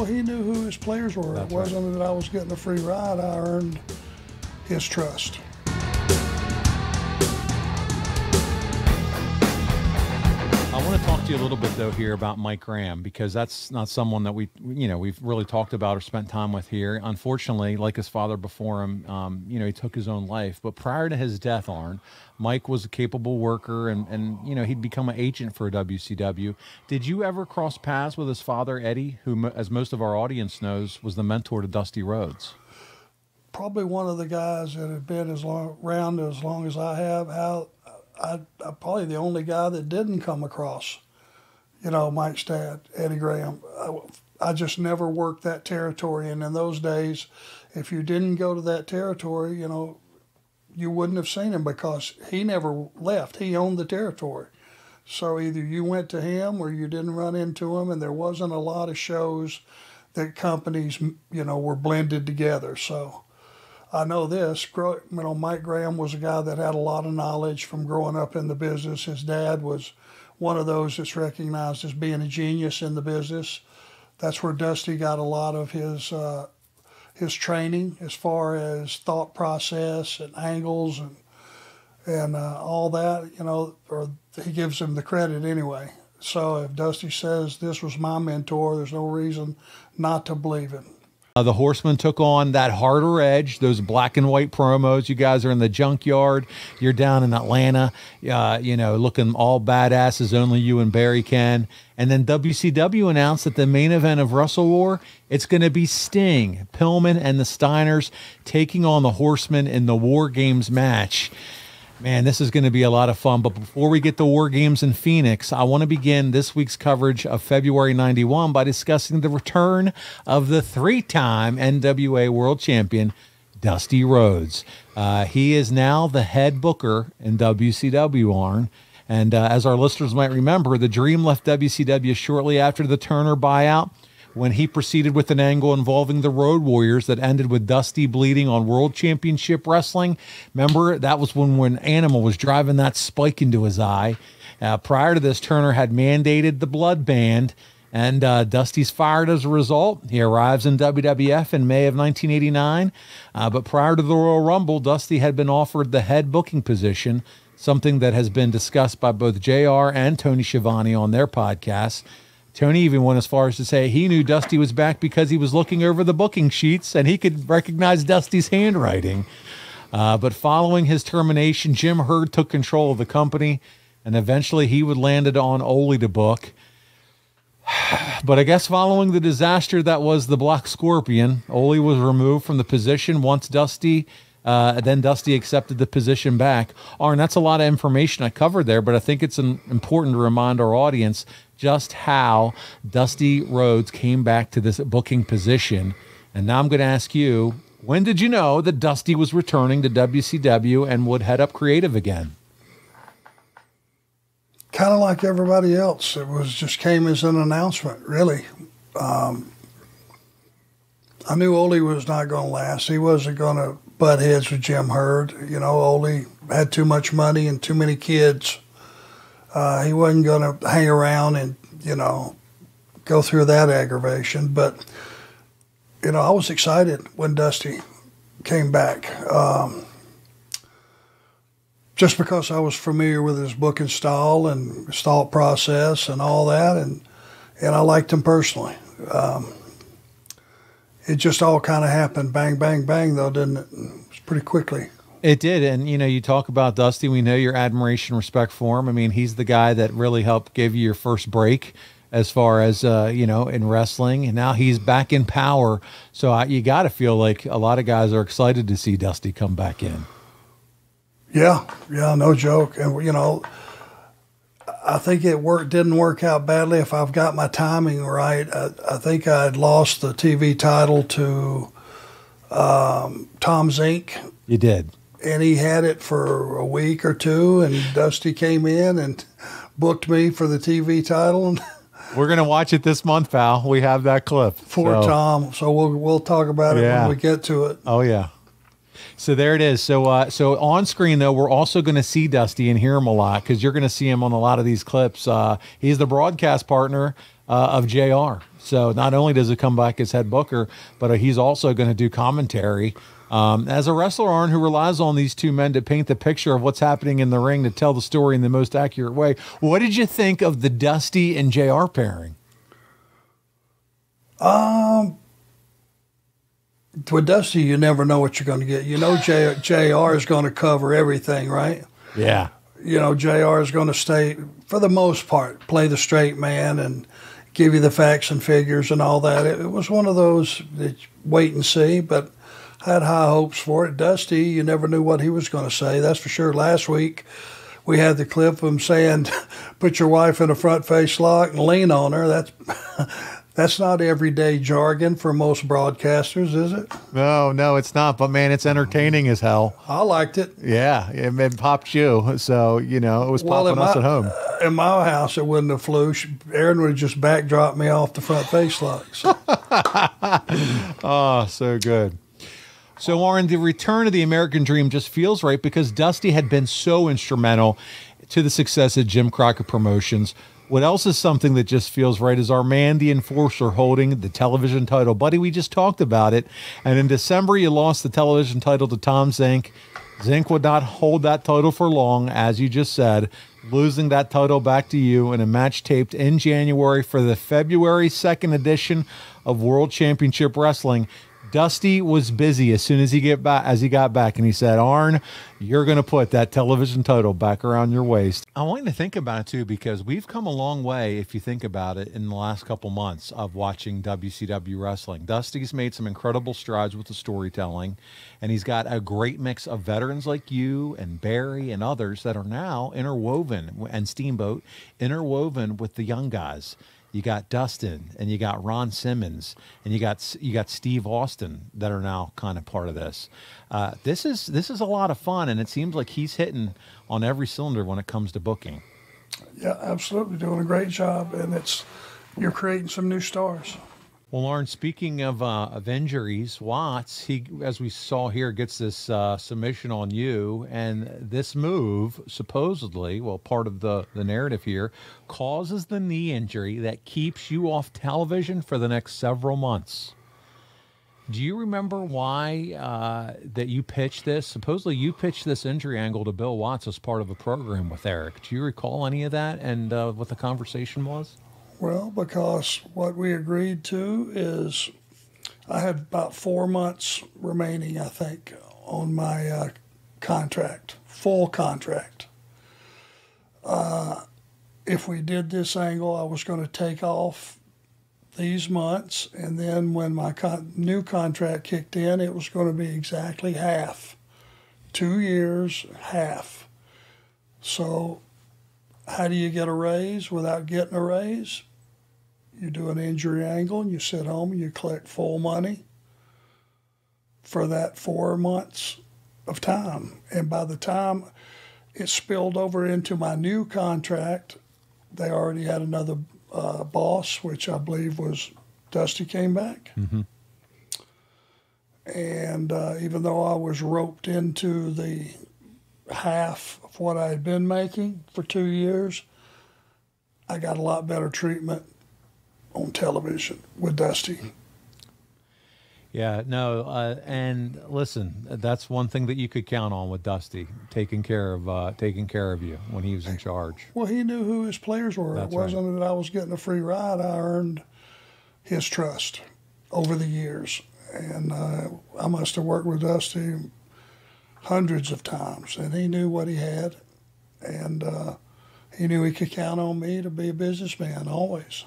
Well, he knew who his players were. That's it wasn't that I was getting a free ride. I earned his trust. I want to talk to you a little bit though here about Mike Graham, because that's not someone that we've really talked about or spent time with here. Unfortunately, like his father before him, he took his own life. But prior to his death, Arn, Mike was a capable worker, and he'd become an agent for WCW. Did you ever cross paths with his father, Eddie, who, as most of our audience knows, was the mentor to Dusty Rhodes? Probably one of the guys that had been around as long as I have. I'm probably the only guy that didn't come across, Mike's dad, Eddie Graham. I just never worked that territory. And in those days, if you didn't go to that territory, you wouldn't have seen him because he never left. He owned the territory. So either you went to him or you didn't run into him, and there wasn't a lot of shows that companies, were blended together. So I know this, Mike Graham was a guy that had a lot of knowledge from growing up in the business. His dad was one of those that's recognized as being a genius in the business. That's where Dusty got a lot of his training as far as thought process and angles and all that, or he gives him the credit anyway. So if Dusty says this was my mentor, there's no reason not to believe him. The Horsemen took on that harder edge, those black and white promos. You guys are in the junkyard. You're down in Atlanta, looking all badass as only you and Barry can. And then WCW announced that the main event of Wrestle War, it's going to be Sting, Pillman, and the Steiners taking on the Horsemen in the War Games match. Man, this is going to be a lot of fun. But before we get to War Games in Phoenix, I want to begin this week's coverage of February 91 by discussing the return of the three-time NWA World Champion, Dusty Rhodes. He is now the head booker in WCW, Arn. And as our listeners might remember, the Dream left WCW shortly after the Turner buyout, when he proceeded with an angle involving the Road Warriors that ended with Dusty bleeding on World Championship Wrestling. Remember, that was when Animal was driving that spike into his eye. Prior to this, Turner had mandated the blood band, and Dusty's fired as a result. He arrives in WWF in May of 1989. But prior to the Royal Rumble, Dusty had been offered the head booking position, something that has been discussed by both JR and Tony Schiavone on their podcasts. Tony even went as far as to say he knew Dusty was back because he was looking over the booking sheets and he could recognize Dusty's handwriting. But following his termination, Jim Herd took control of the company, and eventually he would land it on Ole to book. But I guess following the disaster that was the Black Scorpion, Ole was removed from the position once Dusty accepted the position back. Arn, that's a lot of information I covered there, but I think it's important to remind our audience just how Dusty Rhodes came back to this booking position. And now I'm going to ask you, when did you know that Dusty was returning to WCW and would head up creative again? Kind of like everybody else. It just came as an announcement, really. I knew Ole was not going to last. He wasn't going to butt heads with Jim Herd. Ole had too much money and too many kids. He wasn't going to hang around and, go through that aggravation. But, I was excited when Dusty came back. Just because I was familiar with his booking style and his thought process and all that. And I liked him personally. It just all kind of happened bang, bang, bang, though, didn't it? It was pretty quickly. It did. And, you talk about Dusty. We know your admiration, respect for him. I mean, he's the guy that really helped give you your first break as far as, in wrestling. And now he's back in power. So you got to feel like a lot of guys are excited to see Dusty come back in. Yeah, no joke. And, I think it didn't work out badly if I've got my timing right. I think I had lost the TV title to Tom Zink. You did. And he had it for a week or two, and Dusty came in and booked me for the TV title. We're going to watch it this month, pal. We have that clip. Tom. So we'll talk about it when we get to it. Oh, yeah. So there it is. So on screen, though, we're also going to see Dusty and hear him a lot because you're going to see him on a lot of these clips. He's the broadcast partner of JR. So not only does he come back as head booker, but he's also going to do commentary. As a wrestler, Arn, who relies on these two men to paint the picture of what's happening in the ring, to tell the story in the most accurate way, what did you think of the Dusty and JR pairing? With Dusty, you never know what you're going to get. You know, JR is going to cover everything, right? Yeah. You know, JR is going to stay, for the most part, play the straight man and give you the facts and figures and all that. It was one of those that wait and see, but I had high hopes for it. Dusty, you never knew what he was going to say. That's for sure. Last week, we had the clip of him saying, put your wife in a front face lock and lean on her. That's not everyday jargon for most broadcasters, is it? No, it's not. But, man, it's entertaining as hell. I liked it. Yeah, it popped you. So, it was popping us at home. In my house, it wouldn't have flew. Aaron would have just backdropped me off the front face lock. So. Oh, so good. So, Warren, the return of the American Dream just feels right because Dusty had been so instrumental to the success of Jim Crockett Promotions. What else is something that just feels right is our man, the Enforcer, holding the television title. Buddy, we just talked about it. And in December, you lost the television title to Tom Zink. Zink would not hold that title for long, as you just said, losing that title back to you in a match taped in January for the February 2nd edition of World Championship Wrestling. Dusty was busy as soon as he got back, and he said, Arn, you're going to put that television title back around your waist. I want you to think about it, too, because we've come a long way, if you think about it, in the last couple months of watching WCW wrestling. Dusty's made some incredible strides with the storytelling, and he's got a great mix of veterans like you and Barry and others that are now interwoven, and Steamboat, interwoven with the young guys. You got Dustin, and you got Ron Simmons, and you got Steve Austin that are now kind of part of this. This is a lot of fun, and it seems like he's hitting on every cylinder when it comes to booking. Yeah, absolutely, doing a great job, and you're creating some new stars. Well, Lauren, speaking of injuries, Watts, he, as we saw here, gets this submission on you, and this move, supposedly, well, part of the narrative here, causes the knee injury that keeps you off television for the next several months. Do you remember why that you pitched this? Supposedly you pitched this injury angle to Bill Watts as part of a program with Eric. Do you recall any of that and what the conversation was? Well, because what we agreed to is I had about 4 months remaining, I think, on my contract, full contract. If we did this angle, I was going to take off these months, and then when my new contract kicked in, it was going to be exactly half. 2 years, half. So how do you get a raise without getting a raise? You do an injury angle and you sit home and you collect full money for that 4 months of time. And by the time it spilled over into my new contract, they already had another boss, which I believe was Dusty came back. Mm-hmm. And even though I was roped into the half of what I had been making for 2 years, I got a lot better treatment on television with Dusty. Yeah, no, and listen, that's one thing that you could count on with Dusty, taking care of you when he was in charge. Well, he knew who his players were. That's it wasn't right. that I was getting a free ride. I earned his trust over the years, and I must have worked with Dusty hundreds of times, and he knew what he had, and he knew he could count on me to be a businessman always.